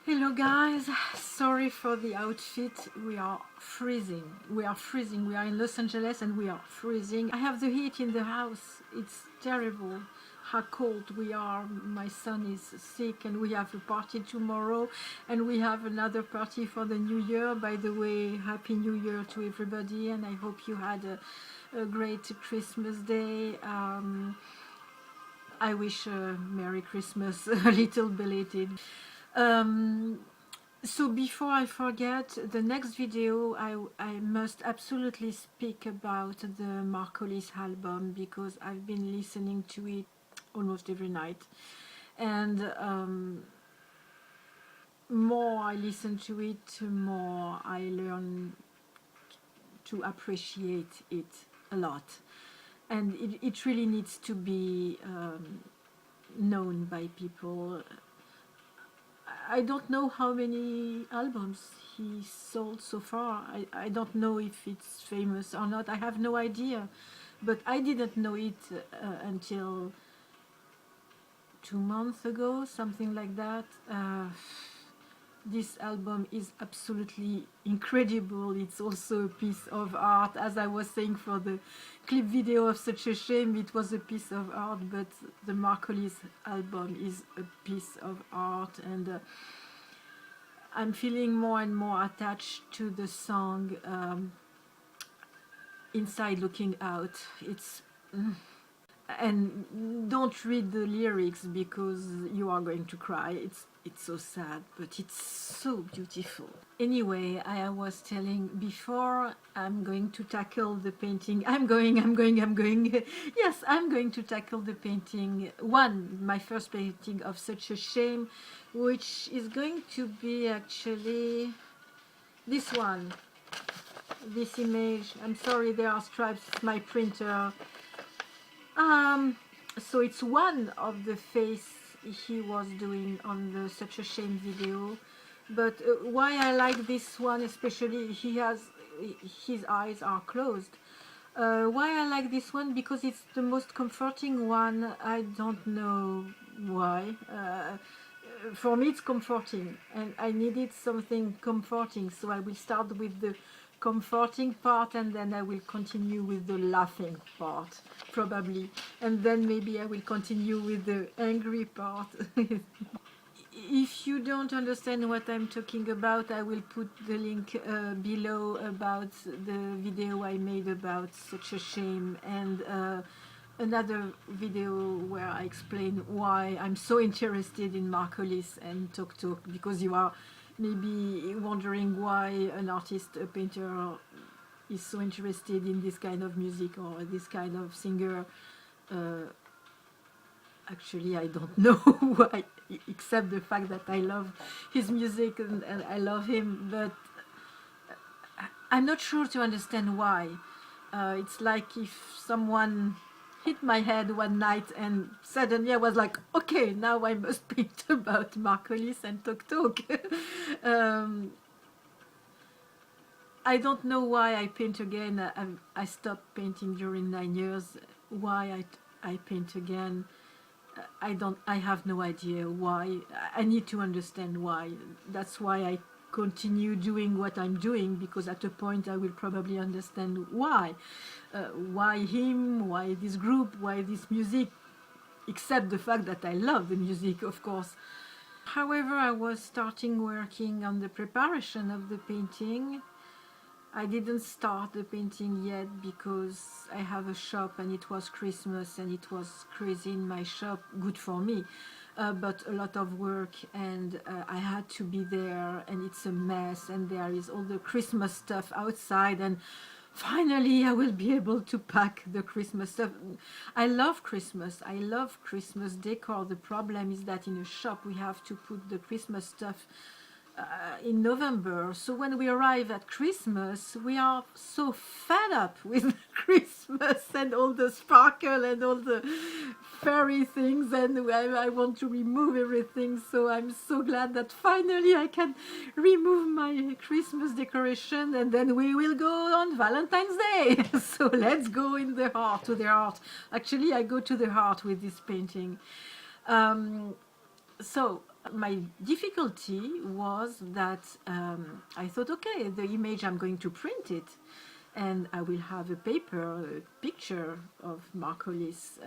Hello guys, sorry for the outfit. We are freezing. We are freezing. We are in Los Angeles and we are freezing. I have the heat in the house. It's terrible how cold we are. My son is sick and we have a party tomorrow and we have another party for the new year. By the way, Happy New Year to everybody, and I hope you had a great Christmas day. I wish Merry Christmas, a little belated. So before I forget, the next video I must absolutely speak about the Hollis album, because I've been listening to it almost every night, and more I listen to it, more I learn to appreciate it a lot, and it really needs to be known by people. I don't know how many albums he sold so far. I don't know if it's famous or not. I have no idea. But I didn't know it until 2 months ago, something like that. This album is absolutely incredible. It's also a piece of art. As I was saying for the clip video of Such a Shame, it was a piece of art, but the Hollis album is a piece of art, and I'm feeling more and more attached to the song Inside Looking Out. It's and don't read the lyrics because you are going to cry. It's so sad, but it's so beautiful. Anyway, I was telling before, I'm going to tackle the painting. I'm going. Yes, I'm going to tackle the painting. My first painting of Such a Shame, which is going to be actually this one. This image. I'm sorry, there are stripes. It's my printer. So it's one of the face he was doing on the Such a Shame video, but why I like this one especially, his eyes are closed. Why I like this one? Because it's the most comforting one. I don't know why. For me it's comforting, and I needed something comforting, so I will start with the comforting part, and then I will continue with the laughing part, probably, and then maybe I will continue with the angry part. If you don't understand what I'm talking about, I will put the link below about the video I made about Such a Shame, and another video where I explain why I'm so interested in Hollis and Tok Tok, because you are maybe wondering why an artist, a painter, is so interested in this kind of music or this kind of singer. Actually, I don't know why, except the fact that I love his music and I love him, but I'm not sure to understand why. It's like if someone hit my head one night and suddenly I was like, okay, now I must paint about Hollis and Tok Tok. I don't know why I paint again. I stopped painting during 9 years. Why I paint again, I have no idea why. I need to understand why. That's why I continue doing what I'm doing, because at a point I will probably understand why. Why him, why this group, why this music, except the fact that I love the music, of course. However, I was starting working on the preparation of the painting. I didn't start the painting yet because I have a shop and it was Christmas and it was crazy in my shop, good for me, but a lot of work, and I had to be there, and it's a mess, and there is all the Christmas stuff outside, and finally I will be able to pack the Christmas stuff. I love Christmas decor. The problem is that in a shop we have to put the Christmas stuff in November, so when we arrive at Christmas we are so fed up with Christmas and all the sparkle and all the fairy things, and I want to remove everything. So I'm so glad that finally I can remove my Christmas decoration, and then we will go on Valentine's Day. So let's go in the heart, to the heart. Actually, I go to the heart with this painting. So My difficulty was that I thought, okay, the image, I'm going to print it, and I will have a picture of Mark Hollis.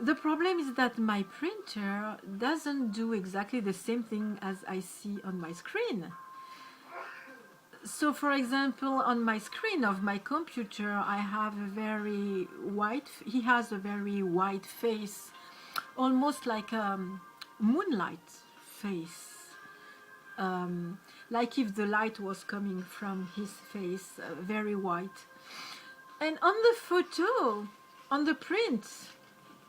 The problem is that my printer doesn't do exactly the same thing as I see on my screen. So, for example, on my screen of my computer, I have a very white, he has a very white face, almost like a moonlight face. Like if the light was coming from his face, very white. And on the photo, on the print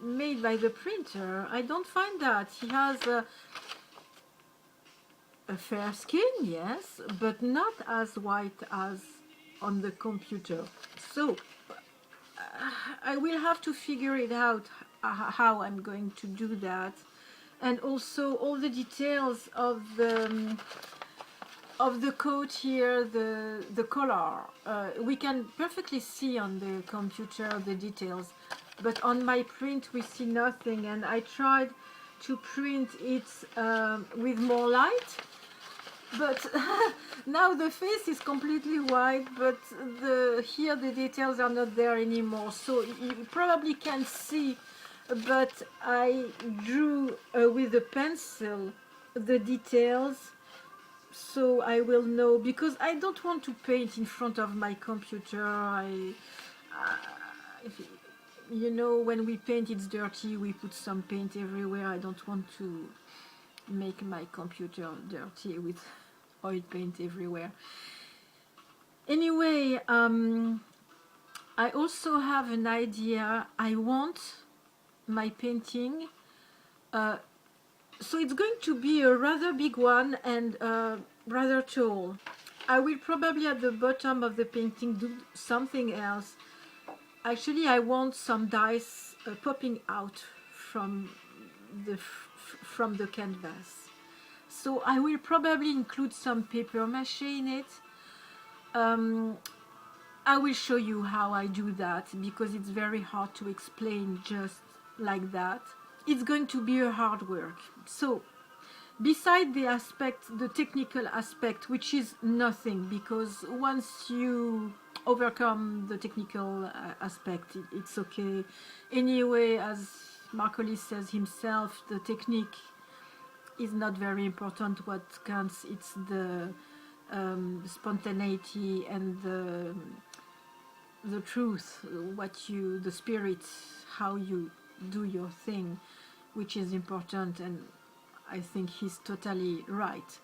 made by the printer, I don't find that. He has a fair skin, yes, but not as white as on the computer. So I will have to figure it out how I'm going to do that. And also all the details of the coat here, the color, we can perfectly see on the computer the details, but on my print we see nothing. And I tried to print it with more light, but now the face is completely white, but here the details are not there anymore, so you probably can't see, but I drew with a pencil the details, so I will know, because I don't want to paint in front of my computer. You know, when we paint, it's dirty, we put some paint everywhere. I don't want to make my computer dirty with oil paint everywhere. Anyway, I also have an idea. I want my painting, so it's going to be a rather big one and rather tall. I will probably at the bottom of the painting do something else. Actually, I want some dice popping out from the canvas. So I will probably include some paper mache in it. I will show you how I do that, because it's very hard to explain just like that. It's going to be a hard work. So beside the technical aspect, which is nothing, because once you overcome the technical aspect, it's okay. Anyway, as Mark Hollis says himself, the technique is not very important. What counts, it's the spontaneity and the truth, the spirit, how you do your thing, which is important. And I think he's totally right.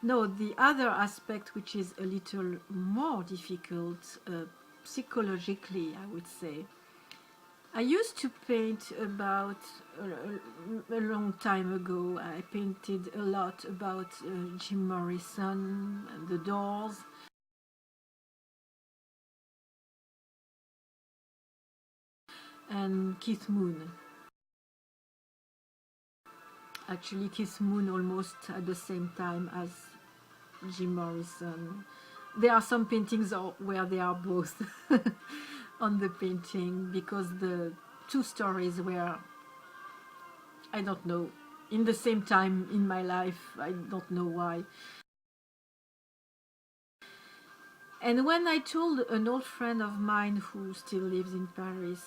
No, the other aspect, which is a little more difficult psychologically, I would say. I used to paint about a long time ago. I painted a lot about Jim Morrison and the Doors. And Keith Moon. Actually, Keith Moon almost at the same time as Jim Morrison. There are some paintings where they are both on the painting, because the two stories were, I don't know, in the same time in my life. I don't know why. And when I told an old friend of mine who still lives in Paris,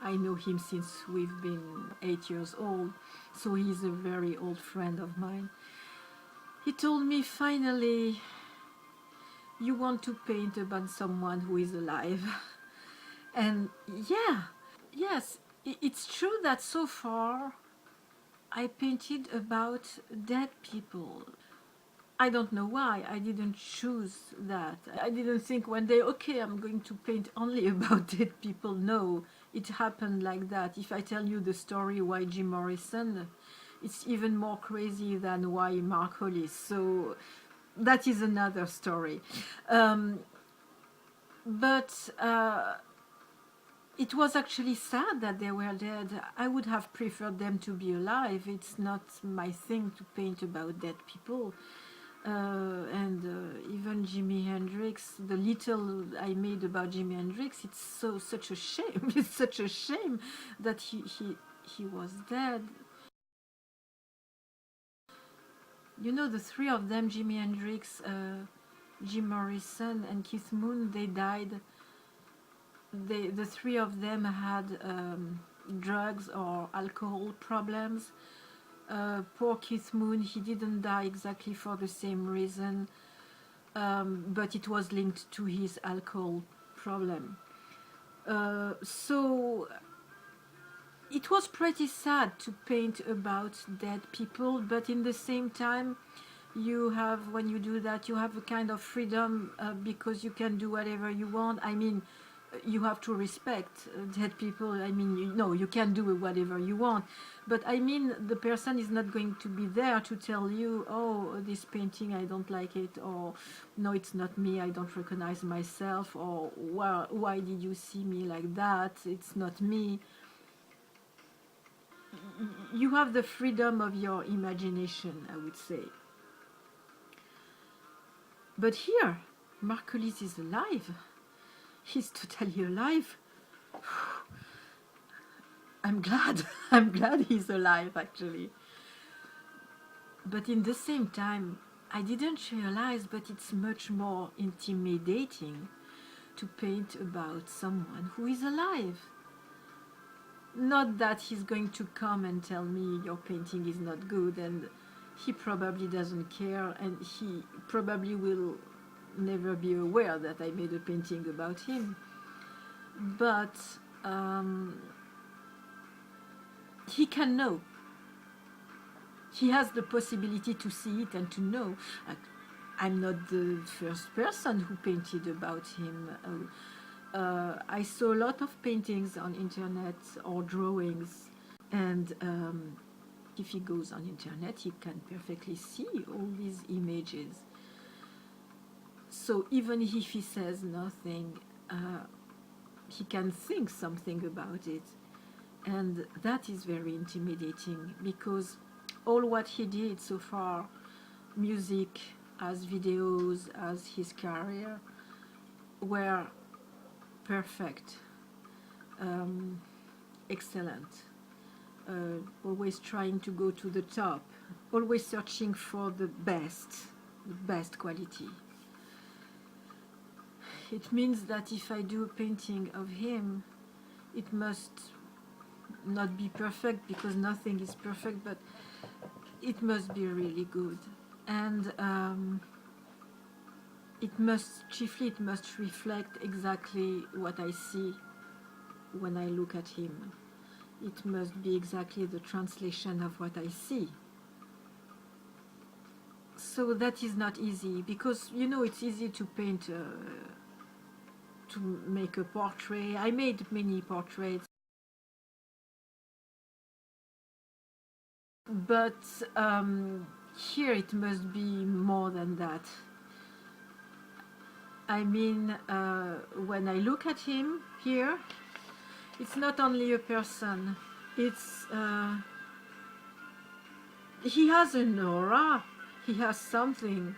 I know him since we've been 8 years old, so he's a very old friend of mine. He told me, finally, you want to paint about someone who is alive. And yes, it's true that so far I painted about dead people. I don't know why I didn't choose that. I didn't think one day, okay, I'm going to paint only about dead people. No, it happened like that. If I tell you the story why Jim Morrison, it's even more crazy than why Mark Hollis. So that is another story. But it was actually sad that they were dead. I would have preferred them to be alive. It's not my thing to paint about dead people. And even Jimi Hendrix, the little I made about Jimi Hendrix, it's such a shame. It's such a shame that he was dead. You know, the three of them, Jimi Hendrix, Jim Morrison, and Keith Moon, they died. The three of them had drugs or alcohol problems. Poor Keith Moon, he didn't die exactly for the same reason, but it was linked to his alcohol problem. So it was pretty sad to paint about dead people, but in the same time, you have, when you do that, you have a kind of freedom, because you can do whatever you want. I mean, you have to respect dead people. I mean, you can do whatever you want, but I mean, the person is not going to be there to tell you, oh, this painting, I don't like it, or no, it's not me, I don't recognize myself, or why did you see me like that, it's not me. You have the freedom of your imagination, I would say. But here, Mark Hollis is alive. He's totally alive. I'm glad. I'm glad he's alive, actually. But in the same time, I didn't realize, but it's much more intimidating to paint about someone who is alive. Not that he's going to come and tell me your painting is not good, and he probably doesn't care, and he probably will never be aware that I made a painting about him. But he can know. He has the possibility to see it and to know. I'm not the first person who painted about him. I saw a lot of paintings on internet or drawings, and if he goes on internet, he can perfectly see all these images. So even if he says nothing, he can think something about it, and that is very intimidating, because all what he did so far, music, as videos, as his career, were perfect, excellent, always trying to go to the top, always searching for the best quality. It means that if I do a painting of him, it must not be perfect, because nothing is perfect, but it must be really good. And it must reflect exactly what I see when I look at him. It must be exactly the translation of what I see. So that is not easy, because it's easy to paint, to make a portrait. I made many portraits, but here it must be more than that. I mean, when I look at him here, it's not only a person, it's he has an aura, he has something,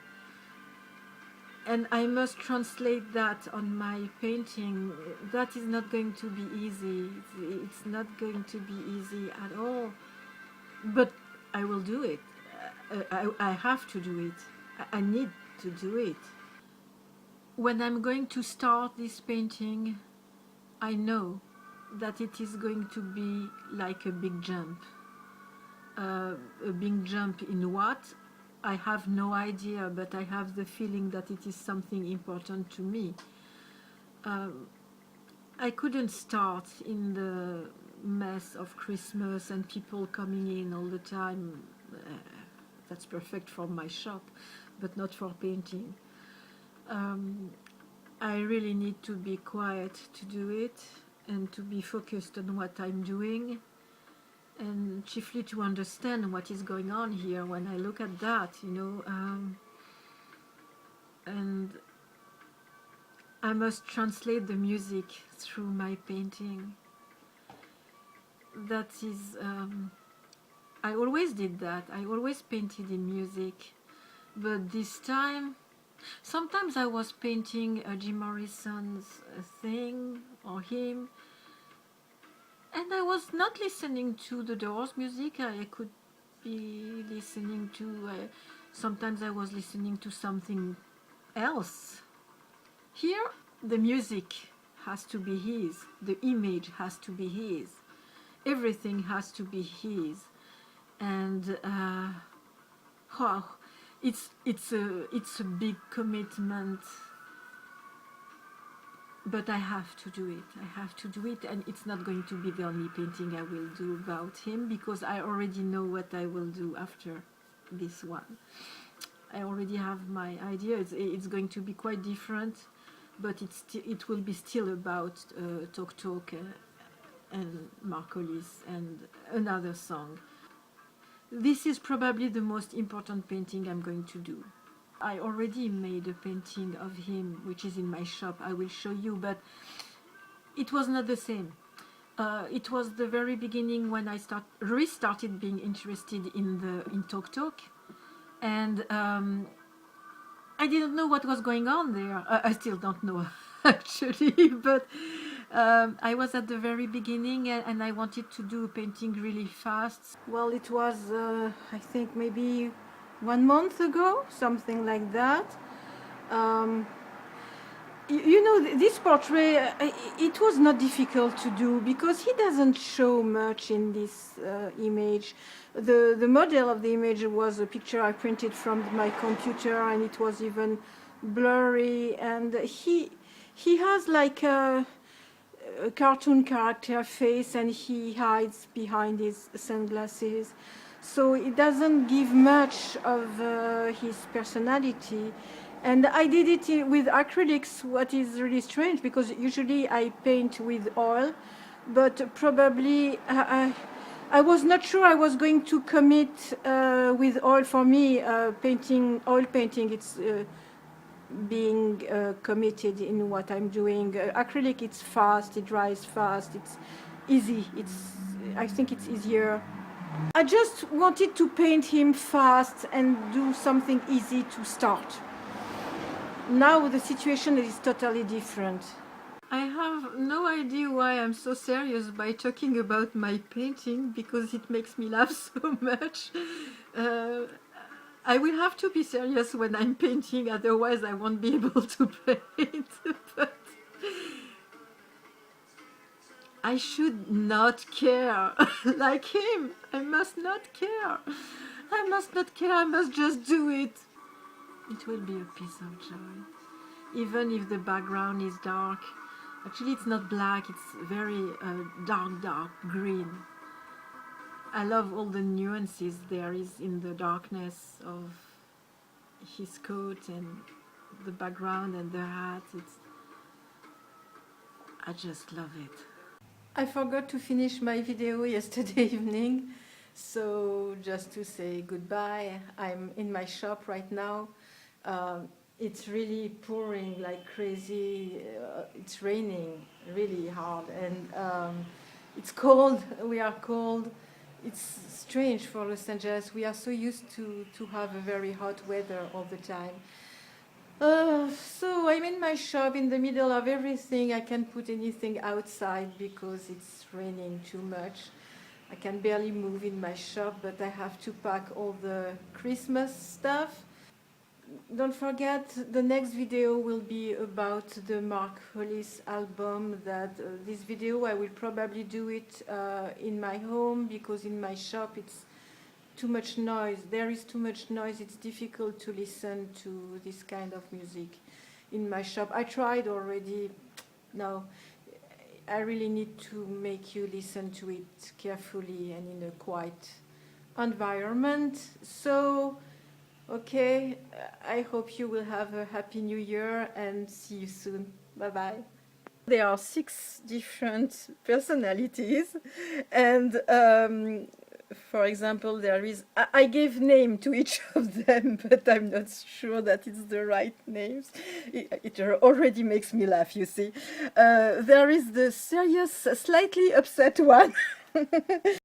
and I must translate that on my painting. That is not going to be easy. It's not going to be easy at all, but I will do it. I have to do it. I need to do it. When I'm going to start this painting, I know that it is going to be like a big jump. A big jump in what? I have no idea, but I have the feeling that it is something important to me. I couldn't start in the mess of Christmas and people coming in all the time. That's perfect for my shop, but not for painting. I really need to be quiet to do it, and to be focused on what I'm doing, and chiefly to understand what is going on here when I look at that, and I must translate the music through my painting. That is, I always did that. I always painted in music, but this time, sometimes I was painting Jim Morrison's thing or him, and I was not listening to the Doors music. I could be listening to, sometimes I was listening to something else. Here, the music has to be his, the image has to be his, everything has to be his, and wow, it's a big commitment, but I have to do it. I have to do it, and it's not going to be the only painting I will do about him, because I already know what I will do after this one. I already have my idea. It's going to be quite different, but it will be still about Talk Talk and Hollis and another song. This is probably the most important painting I'm going to do. I already made a painting of him, which is in my shop. I will show you, but it was not the same. It was the very beginning when I restarted being interested in Talk Talk, and I didn't know what was going on there. I still don't know actually, but I was at the very beginning, and I wanted to do a painting really fast. Well, it was I think maybe 1 month ago, something like that. You know, this portrait, it was not difficult to do because he doesn't show much in this image. The model of the image was a picture I printed from my computer, and it was even blurry, and he has like a cartoon character face, and he hides behind his sunglasses, so it doesn't give much of his personality. And I did it with acrylics, what is really strange, because usually I paint with oil, but probably I was not sure I was going to commit with oil. For me, oil painting, it's being committed in what I'm doing. Acrylic, it's fast, it dries fast, it's easy. I think it's easier. I just wanted to paint him fast and do something easy to start. Now the situation is totally different. I have no idea why I'm so serious by talking about my painting, because it makes me laugh so much. I will have to be serious when I'm painting, otherwise I won't be able to paint. But I should not care like him. I must not care. I must not care. I must just do it. It will be a piece of joy, even if the background is dark. Actually, it's not black, it's very dark green. I love all the nuances there is in the darkness of his coat and the background and the hat. I just love it. I forgot to finish my video yesterday evening, so just to say goodbye. I'm in my shop right now. It's really pouring like crazy. It's raining really hard, and it's cold. We are cold. It's strange for Los Angeles. We are so used to have a very hot weather all the time. So I'm in my shop in the middle of everything. I can't put anything outside because it's raining too much. I can barely move in my shop, but I have to pack all the Christmas stuff. Don't forget, the next video will be about the Hollis album. This video I will probably do it in my home, because in my shop it's too much noise. There is too much noise. It's difficult to listen to this kind of music in my shop. I tried already. No, I really need to make you listen to it carefully and in a quiet environment. So, okay, I hope you will have a happy new year and see you soon. Bye-bye. There are 6 different personalities, and for example, there is, I gave name to each of them, but I'm not sure that it's the right names. It already makes me laugh, you see. There is the serious, slightly upset one.